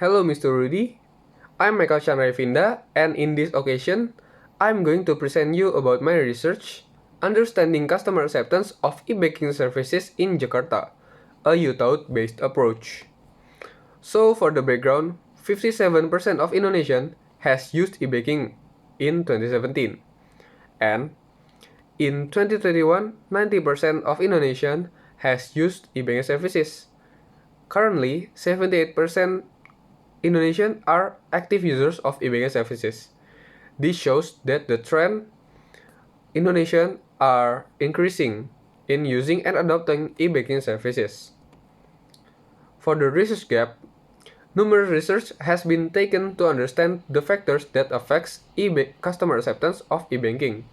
Hello, Mr. Rudy. I'm Michael Chandravinda, and in this occasion, I'm going to present you about my research, Understanding Customer Acceptance of E-Banking Services in Jakarta, a UTAUT-based approach. So, for the background, 57% of Indonesian has used e-banking in 2017, and in 2021, 90% of Indonesian has used e-banking services. Currently, 78% Indonesians are active users of e-banking services. This shows that the trend Indonesians are increasing in using and adopting e-banking services. For the research gap, numerous research has been taken to understand the factors that affects customer acceptance of e-banking.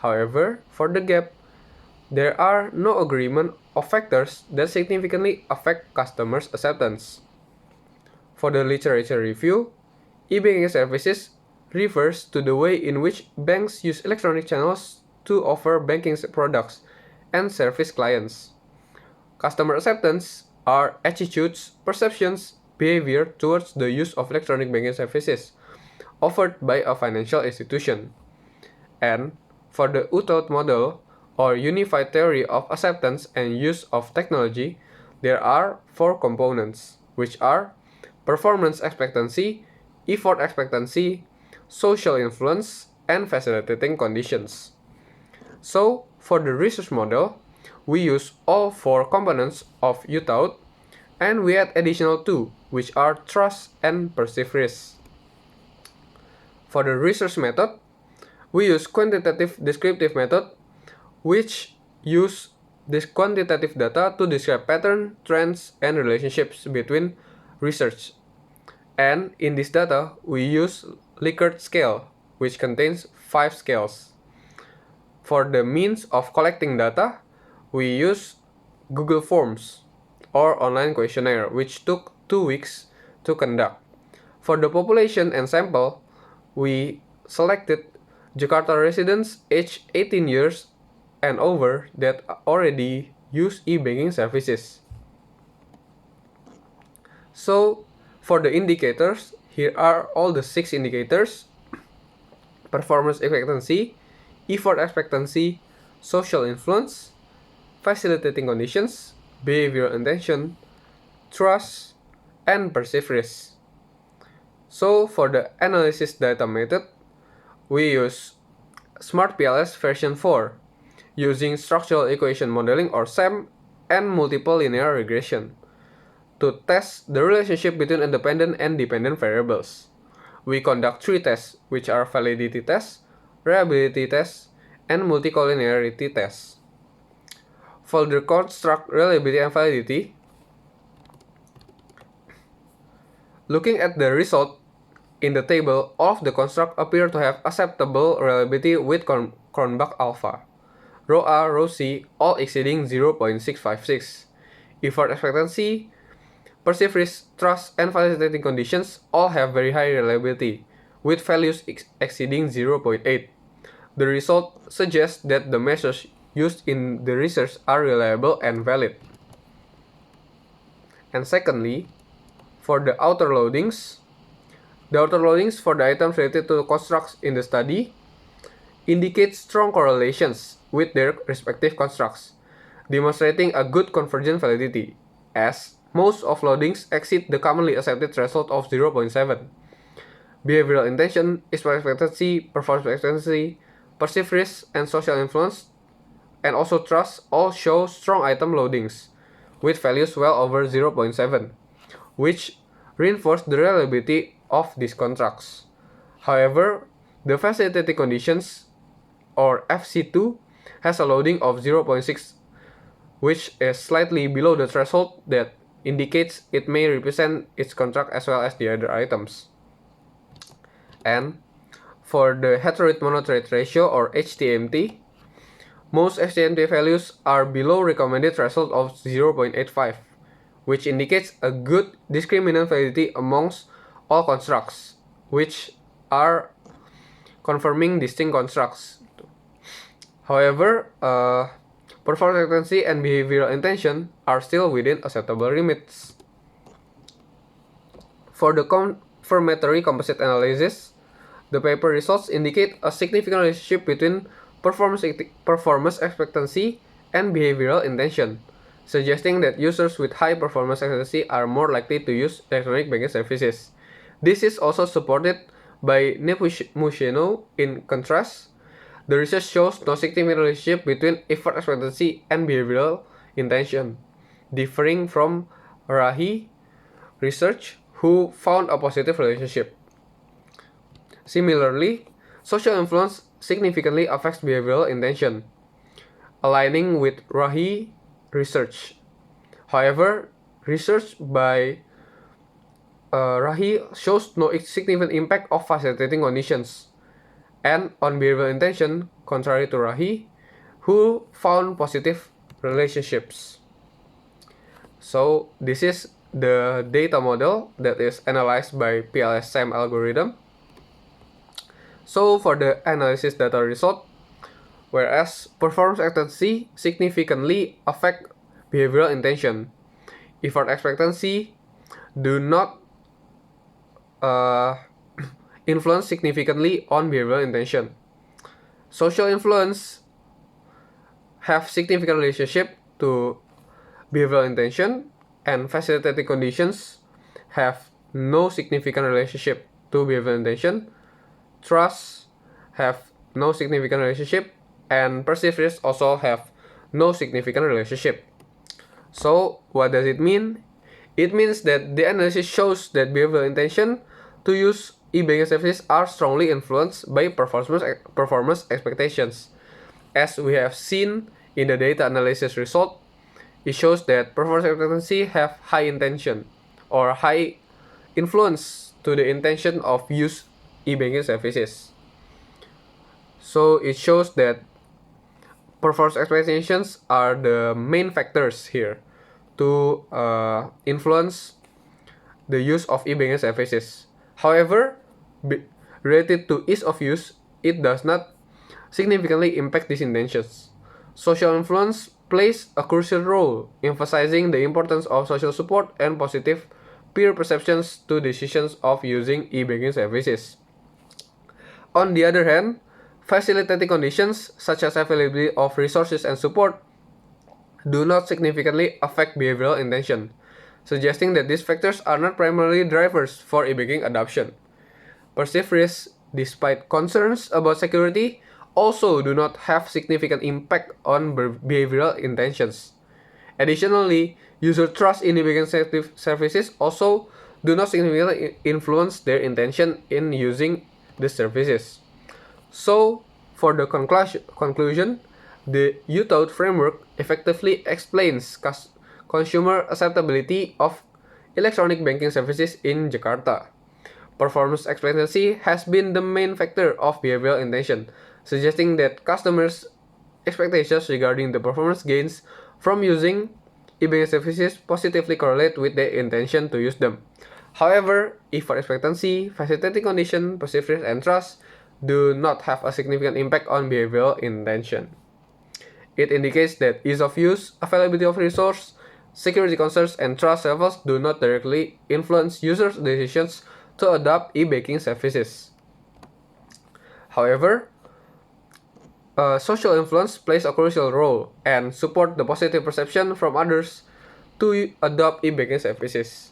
However, for the gap, there are no agreement of factors that significantly affect customers' acceptance. For the literature review, e-banking services refers to the way in which banks use electronic channels to offer banking products and service clients. Customer acceptance are attitudes, perceptions, behavior towards the use of electronic banking services offered by a financial institution. And for the UTAUT model, or Unified Theory of Acceptance and Use of Technology, there are 4 components, which are performance expectancy, effort expectancy, social influence, and facilitating conditions. So, for the research model, we use all 4 components of UTAUT, and we add additional 2, which are trust and perceived risk. For the research method, we use quantitative descriptive method, which use this quantitative data to describe pattern, trends, and relationships between research. And in this data, we use Likert scale, which contains 5 scales. For the means of collecting data, we use Google Forms or online questionnaire, which took 2 weeks to conduct. For the population and sample, we selected Jakarta residents aged 18 years and over that already use e-banking services. So, for the indicators, here are all the 6 indicators: performance expectancy, effort expectancy, social influence, facilitating conditions, behavioral intention, trust, and perceived risk. So, for the analysis data method, we use SmartPLS version 4, using structural equation modeling or SEM and multiple linear regression to test the relationship between independent and dependent variables. We conduct 3 tests, which are validity tests, reliability tests, and multicollinearity tests. For the construct reliability and validity, looking at the result in the table, all of the constructs appear to have acceptable reliability with Cronbach alpha. Rho A, Rho C, all exceeding 0.656. Effort expectancy, perceived risk, trust, and facilitating conditions all have very high reliability, with values exceeding 0.8. The result suggests that the measures used in the research are reliable and valid. And secondly, for the outer loadings, for the items related to the constructs in the study indicate strong correlations with their respective constructs, demonstrating a good convergent validity, as most of loadings exceed the commonly accepted threshold of 0.7. Behavioral intention, effort expectancy, performance expectancy, perceived risk, and social influence, and also trust all show strong item loadings, with values well over 0.7, which reinforce the reliability of these contracts. However, the facilitating conditions, or FC2, has a loading of 0.6, which is slightly below the threshold that indicates it may represent its contract as well as the other items. And for the heteroid monotrade ratio, or HTMT, most HTMT values are below recommended threshold of 0.85, which indicates a good discriminant validity amongst all constructs, which are confirming distinct constructs. However, performance expectancy and behavioral intention are still within acceptable limits. For the confirmatory composite analysis, the paper results indicate a significant relationship between performance expectancy and behavioral intention, suggesting that users with high performance expectancy are more likely to use electronic banking services. This is also supported by Nepomuceno. In contrast, the research shows no significant relationship between effort expectancy and behavioral intention, differing from Rahi research, who found a positive relationship. Similarly, social influence significantly affects behavioral intention, aligning with Rahi research. However, research by Rahi shows no significant impact of facilitating conditions and on behavioral intention, contrary to Rahi, who found positive relationships. So this is the data model that is analyzed by PLS-SAM algorithm. So for the analysis data result, whereas performance expectancy significantly affect behavioral intention, effort expectancy do not influence significantly on behavioral intention. Social influence have significant relationship to behavioral intention, and facilitating conditions have no significant relationship to behavioral intention. Trust have no significant relationship, and perceived risk also have no significant relationship. So what does it mean? It means that the analysis shows that behavioral intention to use e-banking services are strongly influenced by performance expectations. As we have seen in the data analysis result, it shows that performance expectancy have high intention or high influence to the intention of use e-banking services. So it shows that performance expectations are the main factors here to influence the use of e-banking services. However, related to ease of use, it does not significantly impact these intentions. Social influence plays a crucial role, emphasizing the importance of social support and positive peer perceptions to decisions of using e-banking services. On the other hand, facilitating conditions such as availability of resources and support do not significantly affect behavioral intention, suggesting that these factors are not primarily drivers for e-banking adoption. Perceived risks, despite concerns about security, also do not have significant impact on behavioral intentions. Additionally, user trust in e-banking services also do not significantly influence their intention in using the services. So, for the conclusion, the UTAUT framework effectively explains consumer acceptability of electronic banking services in Jakarta. Performance expectancy has been the main factor of behavioral intention, suggesting that customers' expectations regarding the performance gains from using e-banking services positively correlate with their intention to use them. However, effort expectancy, facilitating condition, perceived risk, and trust do not have a significant impact on behavioral intention. It indicates that ease of use, availability of resource, security concerns, and trust levels do not directly influence users' decisions to adopt e-banking services. However, social influence plays a crucial role and support the positive perception from others to adopt e-banking services.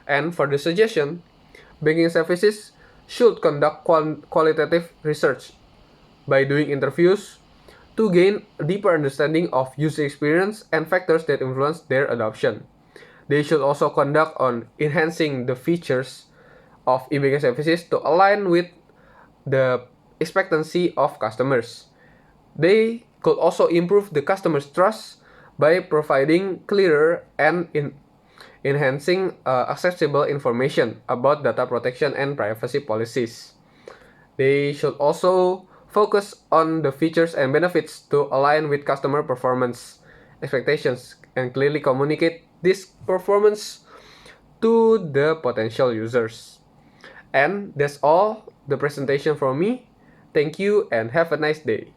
And for the suggestion, banking services should conduct qualitative research by doing interviews to gain a deeper understanding of user experience and factors that influence their adoption. They should also conduct on enhancing the features of e-banking services to align with the expectancy of customers. They could also improve the customer's trust by providing clearer and enhancing accessible information about data protection and privacy policies. They should also focus on the features and benefits to align with customer performance expectations and clearly communicate this performance to the potential users. And that's all the presentation from me. Thank you and have a nice day.